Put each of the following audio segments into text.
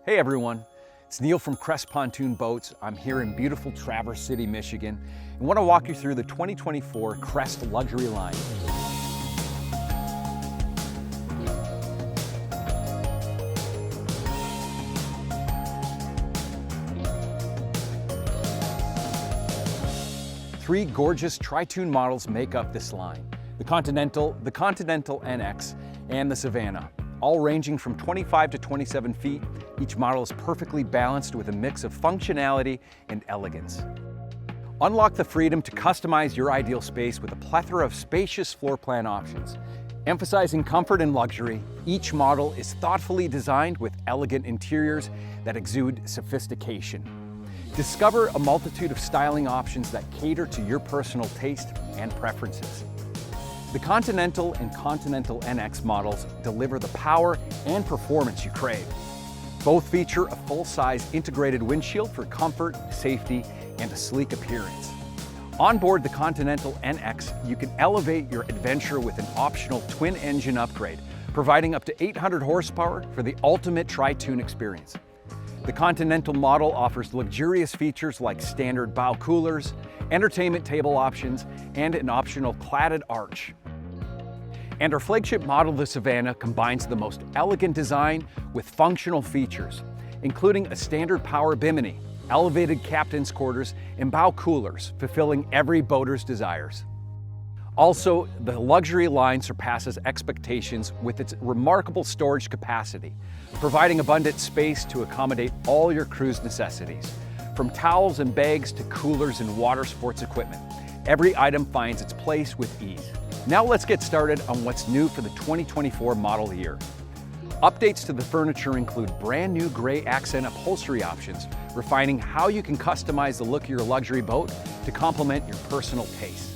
Hey everyone, it's Neil from Crest Pontoon Boats. I'm here in beautiful Traverse City, Michigan, and want to walk you through the 2024 Crest Luxury Line. Three gorgeous tritoon models make up this line: the Continental NX, and the Savannah, all ranging from 25 to 27 feet. Each model is perfectly balanced with a mix of functionality and elegance. Unlock the freedom to customize your ideal space with a plethora of spacious floor plan options. Emphasizing comfort and luxury, each model is thoughtfully designed with elegant interiors that exude sophistication. Discover a multitude of styling options that cater to your personal taste and preferences. The Continental and Continental NX models deliver the power and performance you crave. Both feature a full-size integrated windshield for comfort, safety, and a sleek appearance. On board the Continental NX, you can elevate your adventure with an optional twin-engine upgrade, providing up to 800 horsepower for the ultimate tritoon experience. The Continental model offers luxurious features like standard bow coolers, entertainment table options, and an optional cladded arch. And our flagship model, the Savannah, combines the most elegant design with functional features, including a standard power bimini, elevated captain's quarters, and bow coolers, fulfilling every boater's desires. Also, the luxury line surpasses expectations with its remarkable storage capacity, providing abundant space to accommodate all your cruise necessities. From towels and bags to coolers and water sports equipment, every item finds its place with ease. Now let's get started on what's new for the 2024 model year. Updates to the furniture include brand new gray accent upholstery options, refining how you can customize the look of your luxury boat to complement your personal taste.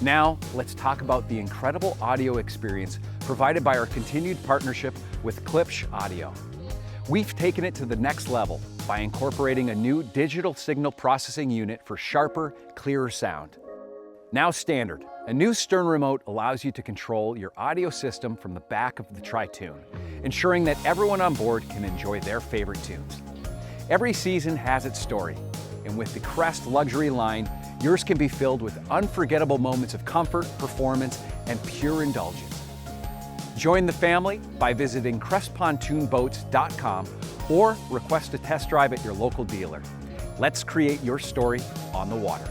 Now, let's talk about the incredible audio experience provided by our continued partnership with Klipsch Audio. We've taken it to the next level by incorporating a new digital signal processing unit for sharper, clearer sound. Now standard, a new stern remote allows you to control your audio system from the back of the tritoon, ensuring that everyone on board can enjoy their favorite tunes. Every season has its story, and with the Crest Luxury Line, yours can be filled with unforgettable moments of comfort, performance, and pure indulgence. Join the family by visiting crestpontoonboats.com or request a test drive at your local dealer. Let's create your story on the water.